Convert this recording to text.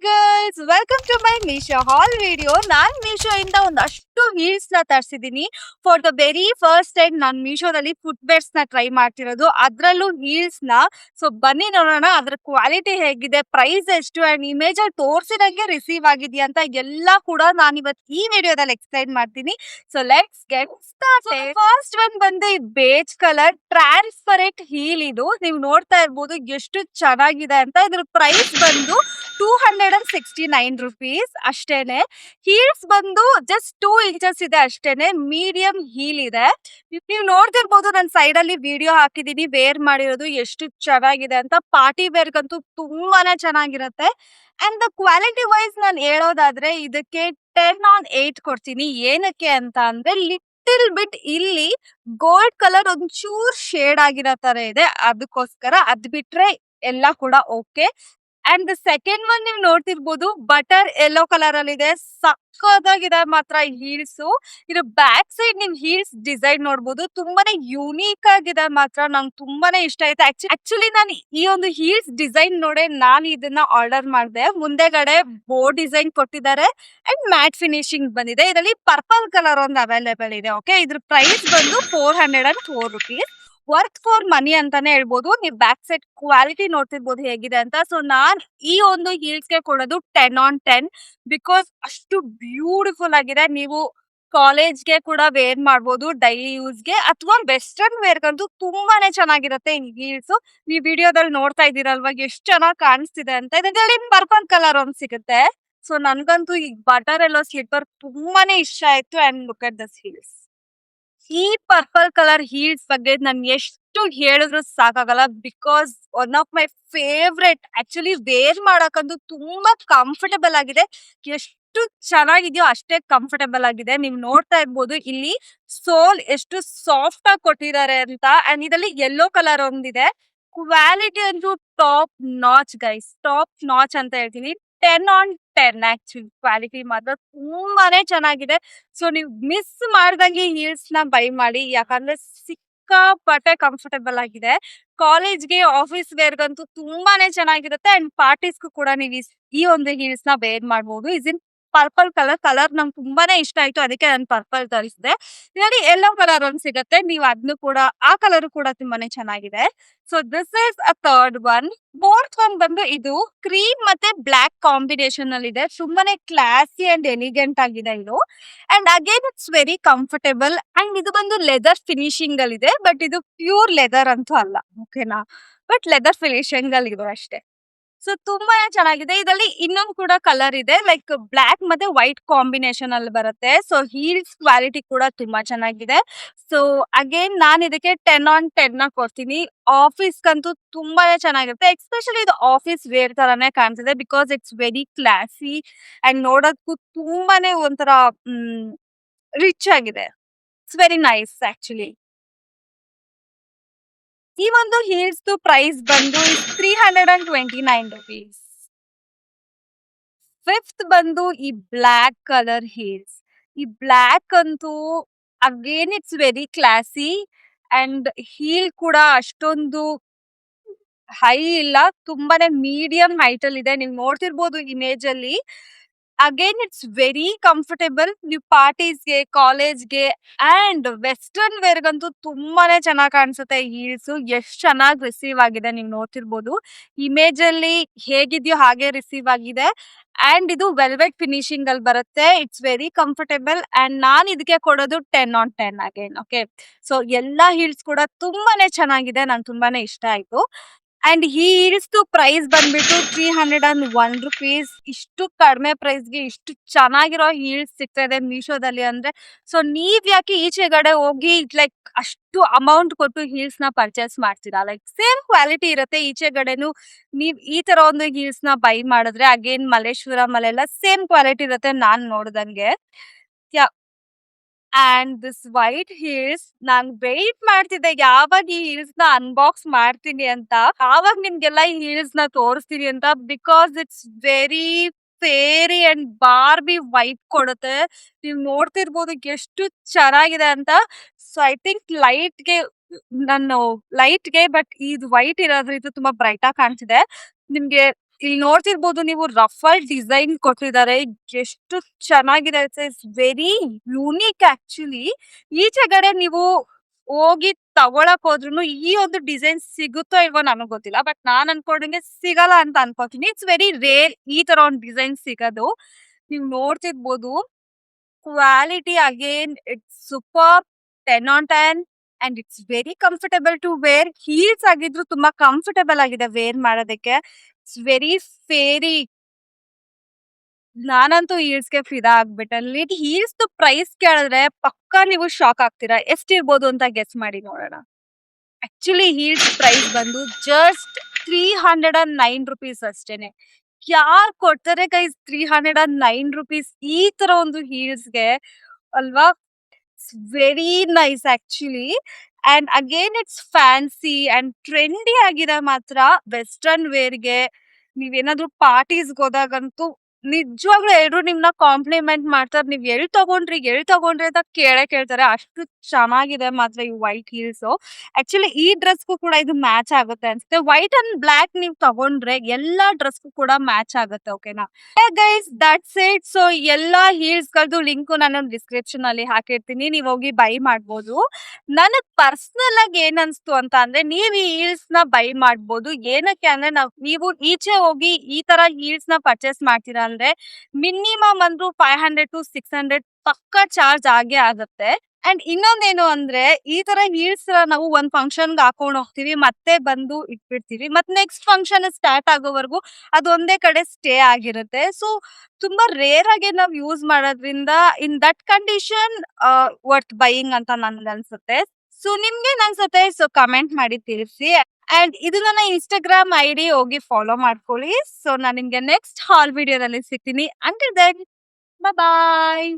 Girls welcome to my Meesho haul video. ನಾನ್ ಮೀಶೋ ಇಂದ ಒಂದಷ್ಟು ಹೀಲ್ಸ್ ನ ತರಿಸಿದೀನಿ. For the very first time ನಾನು ಮೀಶೋದಲ್ಲಿ ಫುಟ್ವೇರ್ಸ್ ನ ಟ್ರೈ ಮಾಡ್ತಿರೋದು, ಅದ್ರಲ್ಲೂ ಹೀಲ್ಸ್ ನ. ಸೊ ಬನ್ನಿ ನೋಡೋಣ ಅದ್ರ ಕ್ವಾಲಿಟಿ ಹೇಗಿದೆ, ಪ್ರೈಸ್ ಎಷ್ಟು ಅಂಡ್ ಇಮೇಜ್ ಅಲ್ಲಿ ತೋರಿಸಿದಂಗೆ ರಿಸೀವ್ ಆಗಿದೆಯಾ ಅಂತ ಎಲ್ಲ ಕೂಡ ನಾನು ಇವತ್ತು ಈ ವಿಡಿಯೋದಲ್ಲಿ ಎಕ್ಸ್ಪ್ಲೈನ್ ಮಾಡ್ತೀನಿ. So let's get started. First one ಬಂದು ಈ ಬೇಜ್ ಕಲರ್ ಟ್ರಾನ್ಸ್ಪರೆಂಟ್ ಹೀಲ್. ಇದು ನೀವು ನೋಡ್ತಾ ಇರ್ಬೋದು ಎಷ್ಟು ಚೆನ್ನಾಗಿದೆ ಅಂತ. ಇದ್ರ ಪ್ರೈಸ್ ಬಂದು 269 rupees ಅಷ್ಟೇನೆ. ಹೀಲ್ಸ್ ಬಂದು ಜಸ್ಟ್ 2 inches ಇದೆ ಅಷ್ಟೇನೆ, ಮೀಡಿಯಂ ಹೀಲ್ ಇದೆ. ನೀವು ನೋಡ್ತಿರ್ಬೋದು, ನನ್ನ ಸೈಡ್ ಅಲ್ಲಿ ವಿಡಿಯೋ ಹಾಕಿದೀನಿ ವೇರ್ ಮಾಡಿರೋದು ಎಷ್ಟು ಚೆನ್ನಾಗಿದೆ ಅಂತ. ಪಾರ್ಟಿ ವೇರ್ಗಂತೂ ತುಂಬಾನೇ ಚೆನ್ನಾಗಿರುತ್ತೆ. ಅಂಡ್ ದ ಕ್ವಾಲಿಟಿ ವೈಸ್ ನಾನು ಹೇಳೋದಾದ್ರೆ ಇದಕ್ಕೆ 10/8 ಕೊಡ್ತೀನಿ. ಏನಕ್ಕೆ ಅಂತ ಅಂದ್ರೆ ಲಿಟಲ್ ಬಿಟ್ ಇಲ್ಲಿ ಗೋಲ್ಡ್ ಕಲರ್ ಒಂಚೂರ್ ಶೇಡ್ ಆಗಿರೋ ತರ ಇದೆ, ಅದಕ್ಕೋಸ್ಕರ. ಅದ್ ಬಿಟ್ರೆ ಎಲ್ಲ ಕೂಡ okay. And the second one ನೀವು ನೋಡ್ತಿರ್ಬೋದು, ಬಟರ್ ಯೆಲ್ಲೋ ಕಲರ್ ಅಲ್ಲಿ ಇದೆ. ಸಕ್ಕತ್ತಾಗಿದೆ ಮಾತ್ರ ಈ ಹೀಲ್ಸ್. ಇದು ಬ್ಯಾಕ್ ಸೈಡ್ ನೀವು ಹೀಲ್ಸ್ ಡಿಸೈನ್ ನೋಡ್ಬೋದು, ತುಂಬಾನೇ ಯೂನಿಕ್ ಆಗಿದೆ ಮಾತ್ರ. ನಂಗೆ ತುಂಬಾನೇ ಇಷ್ಟ ಆಯ್ತು. ಆಕ್ಚುಲಿ ನಾನು ಈ ಒಂದು ಹೀಲ್ಸ್ ಡಿಸೈನ್ ನೋಡೆ ನಾನು ಇದನ್ನ ಆರ್ಡರ್ ಮಾಡಿದೆ. ಮುಂದೆಗಡೆ ಬೋ ಡಿಸೈನ್ ಕೊಟ್ಟಿದ್ದಾರೆ ಅಂಡ್ ಮ್ಯಾಟ್ ಫಿನಿಶಿಂಗ್ ಬಂದಿದೆ. ಇದರಲ್ಲಿ ಪರ್ಪಲ್ ಕಲರ್ ಒಂದು ಅವೈಲೇಬಲ್ ಇದೆ. ಓಕೆ, ಇದ್ರ ಪ್ರೈಸ್ ಬಂದು 404 rupees. ವರ್ತ್ ಫಾರ್ ಮನಿ ಅಂತಾನೆ ಹೇಳ್ಬೋದು. ನೀವು ಬ್ಯಾಕ್ ಸೈಡ್ ಕ್ವಾಲಿಟಿ ನೋಡ್ತಿರ್ಬೋದು ಹೇಗಿದೆ ಅಂತ. ಸೊ ನಾನ್ ಈ ಒಂದು ಹೀಲ್ಸ್ ಗೆ ಕೊಡೋದು 10/10 ಬಿಕಾಸ್ ಅಷ್ಟು ಬ್ಯೂಟಿಫುಲ್ ಆಗಿದೆ. ನೀವು ಕಾಲೇಜ್ಗೆ ಕೂಡ ವೇರ್ ಮಾಡ್ಬೋದು, ಡೈಲಿ ಯೂಸ್ಗೆ, ಅಥವಾ ವೆಸ್ಟರ್ನ್ ವೇರ್ಗಂತೂ ತುಂಬಾನೇ ಚೆನ್ನಾಗಿರುತ್ತೆ ಈ ಹೀಲ್ಸ್. ನೀವು ವಿಡಿಯೋದಲ್ಲಿ ನೋಡ್ತಾ ಇದ್ದೀರಲ್ವಾ ಎಷ್ಟು ಚೆನ್ನಾಗಿ ಕಾಣಿಸ್ತಿದೆ ಅಂತ. ಇದರಲ್ಲಿ ಪರ್ಪಲ್ ಕಲರ್ ಒಂದು ಸಿಗುತ್ತೆ. ಸೊ ನನ್ಗಂತೂ ಈ ಬಟರ್ ಎಲ್ಲೋ ಸ್ಲಿಪ್ಪರ್ ತುಂಬಾನೇ ಇಷ್ಟ ಆಯ್ತು. And look at this heels. ಈ ಪರ್ಪಲ್ ಕಲರ್ ಹೀಲ್ಸ್ ಬಗ್ಗೆ ನಾನು ಎಷ್ಟು ಹೇಳಿದ್ರು ಸಾಕಾಗಲ್ಲ, because one of my favourite. Actually wear ಮಾಡಕ್ಕಂತೂ ತುಂಬಾ ಕಂಫರ್ಟಬಲ್ ಆಗಿದೆ. ಎಷ್ಟು ಚೆನ್ನಾಗಿದೆಯೋ ಅಷ್ಟೇ ಕಂಫರ್ಟಬಲ್ ಆಗಿದೆ. ನೀವು ನೋಡ್ತಾ ಇರ್ಬೋದು ಇಲ್ಲಿ ಸೋಲ್ ಎಷ್ಟು ಸಾಫ್ಟ್ ಆಗಿ ಕೊಟ್ಟಿದ್ದಾರೆ ಅಂತ. ಅಂಡ್ ಇದರಲ್ಲಿ ಯೆಲ್ಲೋ ಕಲರ್ ಒಂದಿದೆ. ಕ್ವಾಲಿಟಿ ಅಂತೂ top notch guys, top notch ಅಂತ ಹೇಳ್ತೀನಿ. 10/10 ಆಕ್ಚುಲಿ ಕ್ವಾಲಿಟಿ ಮಾತ್ರ ತುಂಬಾನೇ ಚೆನ್ನಾಗಿದೆ. ಸೊ ನೀವು ಮಿಸ್ ಮಾಡ್ದಂಗೆ ಹೀಲ್ಸ್ ನ ಬೈ ಮಾಡಿ, ಯಾಕಂದ್ರೆ ಸಿಕ್ಕಾಪಟ್ಟೆ ಕಂಫರ್ಟಬಲ್ ಆಗಿದೆ. ಕಾಲೇಜ್ಗೆ, ಆಫೀಸ್ ವೇರ್ಗಂತೂ ತುಂಬಾನೇ ಚೆನ್ನಾಗಿರುತ್ತೆ. ಅಂಡ್ ಪಾರ್ಟೀಸ್ಗೂ ಕೂಡ ನೀವು ಈ ಒಂದು ಹೀಲ್ಸ್ ನ ವೇರ್ ಮಾಡಬಹುದು. ಇಸ್ ಇನ್ ಪರ್ಪಲ್ ಕಲರ್ ನಂಗೆ ತುಂಬಾನೇ ಇಷ್ಟ ಆಯ್ತು, ಅದಕ್ಕೆ ನಾನು ಪರ್ಪಲ್ ತರಿಸಿದೆ. ಇದರಲ್ಲಿ ಯೆಲ್ಲೋ ಕಲರ್ ಒಂದು ಸಿಗುತ್ತೆ, ನೀವು ಅದನ್ನು ಕೂಡ, ಆ ಕಲರ್ ಕೂಡ ತುಂಬಾನೇ ಚೆನ್ನಾಗಿದೆ. So this is a third one. Fourth one ಬಂದು ಇದು ಕ್ರೀಮ್ ಮತ್ತೆ ಬ್ಲಾಕ್ ಕಾಂಬಿನೇಷನ್ ಅಲ್ಲಿ ಇದೆ. ತುಂಬಾನೇ ಕ್ಲಾಸಿ ಅಂಡ್ ಎಲಿಗೆಂಟ್ ಆಗಿದೆ ಇದು. And again it's very comfortable. And ಇದು ಬಂದು ಲೆದರ್ ಫಿನಿಶಿಂಗ್ ಅಲ್ಲಿ ಇದೆ, ಬಟ್ ಇದು ಪ್ಯೂರ್ ಲೆದರ್ ಅಂತೂ ಅಲ್ಲ, ಓಕೆನಾ. ಬಟ್ ಲೆದರ್ ಫಿನಿಶಿಂಗ್ ಅಲ್ಲಿ ಇದೆ ಅಷ್ಟೇ. ಸೊ ತುಂಬಾನೇ ಚೆನ್ನಾಗಿದೆ. ಇದರಲ್ಲಿ ಇನ್ನೊಂದು ಕೂಡ ಕಲರ್ ಇದೆ, ಲೈಕ್ ಬ್ಲಾಕ್ ಮತ್ತೆ ವೈಟ್ ಕಾಂಬಿನೇಷನ್ ಅಲ್ಲಿ ಬರುತ್ತೆ. ಸೊ ಹೀಲ್ಸ್ ಕ್ವಾಲಿಟಿ ಕೂಡ ತುಂಬಾ ಚೆನ್ನಾಗಿದೆ. ಸೊ ಅಗೇನ್ ನಾನು ಇದಕ್ಕೆ 10/10 ನ ಕೊಡ್ತೀನಿ. ಆಫೀಸ್ಗಂತೂ ತುಂಬಾನೇ ಚೆನ್ನಾಗಿರುತ್ತೆ. ಎಸ್ಪೆಷಲಿ ಇದು ಆಫೀಸ್ ವೇರ್ ತರಾನೇ ಕಾಣ್ತಿದೆ, because it's very classy and ನೋಡೋದಕ್ಕೂ ತುಂಬಾನೇ ಒಂಥರ ರಿಚ್ ಆಗಿದೆ. It's very nice actually. ಈ ಒಂದು ಹೀಲ್ಸ್ ಪ್ರೈಸ್ ಬಂದು 329 rupees. ಫಿಫ್ತ್ ಬಂದು ಈ ಬ್ಲಾಕ್ ಕಲರ್ ಹೀಲ್ಸ್. ಈ ಬ್ಲಾಕ್ ಅಂತೂ again it's very classy and heel ಕೂಡ ಅಷ್ಟೊಂದು ಹೈ ಇಲ್ಲ, ತುಂಬಾನೇ ಮೀಡಿಯಂ ಹೈಟ್ ಅಲ್ಲಿ ಇದೆ. ನೀವು ನೋಡ್ತಿರ್ಬೋದು ಇಮೇಜ್ ಅಲ್ಲಿ. Again it's very comfortable. ನೀವು ಪಾರ್ಟೀಸ್ಗೆ, ಕಾಲೇಜ್ಗೆ ಅಂಡ್ ವೆಸ್ಟರ್ನ್ ವೇರ್ಗಂತೂ ತುಂಬಾನೇ ಚೆನ್ನಾಗಿ ಕಾಣಿಸುತ್ತೆ ಈ ಹೀಲ್ಸ್. ಎಷ್ಟು ಚೆನ್ನಾಗಿ ರಿಸೀವ್ ಆಗಿದೆ ನೀವು ನೋಡ್ತಿರ್ಬೋದು. ಇಮೇಜ್ ಅಲ್ಲಿ ಹೇಗಿದೆಯೋ ಹಾಗೆ ರಿಸೀವ್ ಆಗಿದೆ. ಅಂಡ್ ಇದು ವೆಲ್ವೆಟ್ ಫಿನಿಶಿಂಗ್ ಅಲ್ಲಿ ಬರುತ್ತೆ. ಇಟ್ಸ್ ವೆರಿ ಕಂಫರ್ಟೇಬಲ್ ಅಂಡ್ ನಾನು ಇದಕ್ಕೆ ಕೊಡೋದು 10/10 ಅಗೇನ್. ಓಕೆ, ಸೊ ಎಲ್ಲಾ ಹೀಲ್ಸ್ ಕೂಡ ತುಂಬಾನೇ ಚೆನ್ನಾಗಿದೆ, ನಂಗೆ ತುಂಬಾನೇ ಇಷ್ಟ ಆಯ್ತು. ಅಂಡ್ ಈ ಹೀಲ್ಸ್ ಪ್ರೈಸ್ ಬಂದ್ಬಿಟ್ಟು 301 rupees. ಇಷ್ಟು ಕಡಿಮೆ ಪ್ರೈಸ್ಗೆ ಇಷ್ಟು ಚೆನ್ನಾಗಿರೋ ಹೀಲ್ಸ್ ಸಿಗ್ತಾ ಇದೆ ಮೀಶೋದಲ್ಲಿ ಅಂದ್ರೆ, ಸೊ ನೀವ್ ಯಾಕೆ ಈಚೆಗಡೆ ಹೋಗಿ ಲೈಕ್ ಅಷ್ಟು ಅಮೌಂಟ್ ಕೊಟ್ಟು ಹೀಲ್ಸ್ ನ ಪರ್ಚೇಸ್ ಮಾಡ್ತೀರಾ? ಲೈಕ್ ಸೇಮ್ ಕ್ವಾಲಿಟಿ ಇರುತ್ತೆ ಈಚೆಗಡೆನು. ನೀವ್ ಈ ತರ ಒಂದು ಹೀಲ್ಸ್ ನ ಬೈ ಮಾಡಿದ್ರೆ ಅಗೇನ್ ಮಲ್ಲೇಶ್ವರಂ ಅಲ್ಲೆಲ್ಲ ಸೇಮ್ ಕ್ವಾಲಿಟಿ ಇರುತ್ತೆ ನಾನ್ ನೋಡ್ದಂಗೆ. ಅಂಡ್ ದಿಸ್ ವೈಟ್ ಹೀಲ್ಸ್, ನಾನ್ ವೆಯ್ಟ್ ಮಾಡ್ತಿದ್ದೆ ಯಾವಾಗ ಈ ಹೀಲ್ಸ್ ನ ಅನ್ಬಾಕ್ಸ್ ಮಾಡ್ತೀನಿ ಅಂತ, ಯಾವಾಗ ನಿಮ್ಗೆಲ್ಲ ಈ ಹೀಲ್ಸ್ ನ ತೋರಿಸ್ತೀನಿ ಅಂತ. Because it's very fairy and Barbie white ಕೊಡುತ್ತೆ. ನೀವು ನೋಡ್ತಿರ್ಬೋದು ಎಷ್ಟು ಚೆನ್ನಾಗಿದೆ ಅಂತ. ಸೊ ಐ ಥಿಂಕ್ ಲೈಟ್ಗೆ ಬಟ್ ಇದು ವೈಟ್ ಇರೋದ್ರಿಂದ ತುಂಬಾ ಬ್ರೈಟ್ ಆಗಿ ಕಾಣಿಸಿದೆ ನಿಮ್ಗೆ. ಇಲ್ಲಿ ನೋಡ್ತಿರ್ಬೋದು ನೀವು ರಫಲ್ ಡಿಸೈನ್ ಕೊಟ್ಟಿದ್ದಾರೆ. ಎಷ್ಟು ಚೆನ್ನಾಗಿದೆ ಇಟ್ಸ್ ವೆರಿ ಯೂನಿಕ್ ಆಕ್ಚುಲಿ. ಈಚೆಗಡೆ ನೀವು ಹೋಗಿ ತಗೊಳಕ್ ಹೋದ್ರುನು ಈ ಒಂದು ಡಿಸೈನ್ ಸಿಗುತ್ತೋ ಇಲ್ವೋ ನನಗ್ ಗೊತ್ತಿಲ್ಲ. ಬಟ್ ನಾನ್ ಅನ್ಕೊಂಡಂಗೆ ಸಿಗಲ್ಲ ಅಂತ ಅನ್ಕೋತೀನಿ. ಇಟ್ಸ್ ವೆರಿ ರೇರ್ ಈ ತರ ಒಂದ್ ಡಿಸೈನ್ ಸಿಗೋದು. ನೀವ್ ನೋಡ್ತಿರ್ಬೋದು quality again it's super 10 on 10 and it's very comfortable to wear. Heels ಆಗಿದ್ರು ತುಂಬಾ ಕಂಫರ್ಟಬಲ್ ಆಗಿದೆ ವೇರ್ ಮಾಡೋದಕ್ಕೆ. It's very fairy. ನಾನಂತೂ ಹೀಲ್ಸ್‌ಗೆ ಫಿದಾ ಆಗ್ಬಿಟ್ಟೆ. ಹೀಲ್ಸ್‌ದು ಪ್ರೈಸ್ ಕೇಳಿದ್ರೆ ಪಕ್ಕಾ ನೀವು ಶಾಕ್ ಆಗ್ತೀರಾ. ಎಷ್ಟಿರ್ಬೋದು ಅಂತ ಗೆಸ್ ಮಾಡಿ ನೋಡೋಣ. ಆಕ್ಚುಲಿ ಹೀಲ್ಸ್ ಪ್ರೈಸ್ ಬಂದು ಜಸ್ಟ್ ₹309 ಅಷ್ಟೇನೆ. ಯಾರ್ ಕೊಡ್ತಾರೆ ಗೈಸ್ ₹309 ಈ ತರ ಒಂದು ಹೀಲ್ಸ್‌ಗೆ ಅಲ್ವಾ? It's very nice actually. And again it's fancy and trendy ಆಗಿದೆ ಮಾತ್ರ. ವೆಸ್ಟರ್ನ್ ವೇರ್‌ಗೆ ನೀವೇನಾದ್ರೂ ಪಾರ್ಟೀಸ್‌ಗೆ ಹೋದಾಗಂತೂ ನಿಜವಾಗ್ಲೂ ಎಲ್ರು ನಿಮ್ನ ಕಾಂಪ್ಲಿಮೆಂಟ್ ಮಾಡ್ತಾರೆ. ನೀವ್ ಎಲ್ ತಗೊಂಡ್ರಿ ಅಂತ ಕೇಳೇ ಕೇಳ್ತಾರೆ. ಅಷ್ಟು ಚೆನ್ನಾಗಿದೆ ಮಾತ್ರ ಈ ವೈಟ್ ಹೀಲ್ಸು. ಆಕ್ಚುಲಿ ಈ ಡ್ರೆಸ್‌ಗೂ ಕೂಡ ಇದು ಮ್ಯಾಚ್ ಆಗುತ್ತೆ ಅನ್ಸುತ್ತೆ. ವೈಟ್ ಅಂಡ್ ಬ್ಲಾಕ್ ನೀವ್ ತಗೊಂಡ್ರೆ ಎಲ್ಲಾ ಡ್ರೆಸ್‌ಗೂ ಕೂಡ ಮ್ಯಾಚ್ ಆಗುತ್ತೆ. ಓಕೆನಾ? Guys that's it. ಸೊ ಎಲ್ಲಾ ಹೀಲ್ಸ್‌ಗಳ್ದು ಲಿಂಕು ನಾನು ಡಿಸ್ಕ್ರಿಪ್ಷನ್ ಅಲ್ಲಿ ಹಾಕಿರ್ತೀನಿ. ನೀವ್ ಹೋಗಿ ಬೈ ಮಾಡ್ಬೋದು. ನನಗ್ ಪರ್ಸನಲ್ ಆಗಿ ಏನ್ ಅನ್ಸ್ತು ಅಂತ ಅಂದ್ರೆ ನೀವ್ ಈ ಹೀಲ್ಸ್ ನ ಬೈ ಮಾಡ್ಬೋದು. ಏನಕ್ಕೆ ಅಂದ್ರೆ ನೀವು ಈಚೆ ಹೋಗಿ ಈ ತರ ಹೀಲ್ಸ್ ನ ಪರ್ಚೇಸ್ ಮಾಡ್ತೀರಾ ಅಂದ್ರೆ ಮಿನಿಮಮ್ ಅಂದ್ರು 500 to 600 ಪಕ್ಕಾ ಚಾರ್ಜ್ ಆಗೇ ಆಗುತ್ತೆ. ಅಂಡ್ ಇನ್ನೊಂದೇನು ಅಂದ್ರೆ ಈ ತರ ಹೀಲ್ಸ್ ನಾವು ಒಂದ್ ಫಂಕ್ಷನ್‌ಗೆ ಹಾಕೊಂಡ್ ಹೋಗ್ತೀವಿ. ಮತ್ತೆ ಬಂದು ಇಟ್ಬಿಡ್ತೀವಿ. ಮತ್ ನೆಕ್ಸ್ಟ್ ಫಂಕ್ಷನ್ ಸ್ಟಾರ್ಟ್ ಆಗೋವರೆಗೂ ಅದು ಒಂದೇ ಕಡೆ ಸ್ಟೇ ಆಗಿರುತ್ತೆ. ಸೊ ತುಂಬಾ ರೇರ್ ಆಗಿ ನಾವ್ ಯೂಸ್ ಮಾಡೋದ್ರಿಂದ in that condition worth buying ಅಂತ ನನ್ಗನ್ಸುತ್ತೆ. ಸೊ ನಿಮ್ಗೇನ್ ಅನ್ಸುತ್ತೆ? ಸೊ ಕಮೆಂಟ್ ಮಾಡಿ ತಿಳಿಸಿ. ಅಂಡ್ ಇದು ನನ್ನ ಇನ್‌ಸ್ಟಾಗ್ರಾಮ್ ಐಡಿ ಹೋಗಿ ಫಾಲೋ ಮಾಡ್ಕೊಳ್ಳಿ. ಸೊ ನಾನ್ ನಿಮ್ಗೆ ನೆಕ್ಸ್ಟ್ ಹಾಲ್ ವಿಡಿಯೋದಲ್ಲಿ ಸಿಗ್ತೀನಿ. ಅಂಟಿಲ್ ದೆನ್ ಬಾಯ್.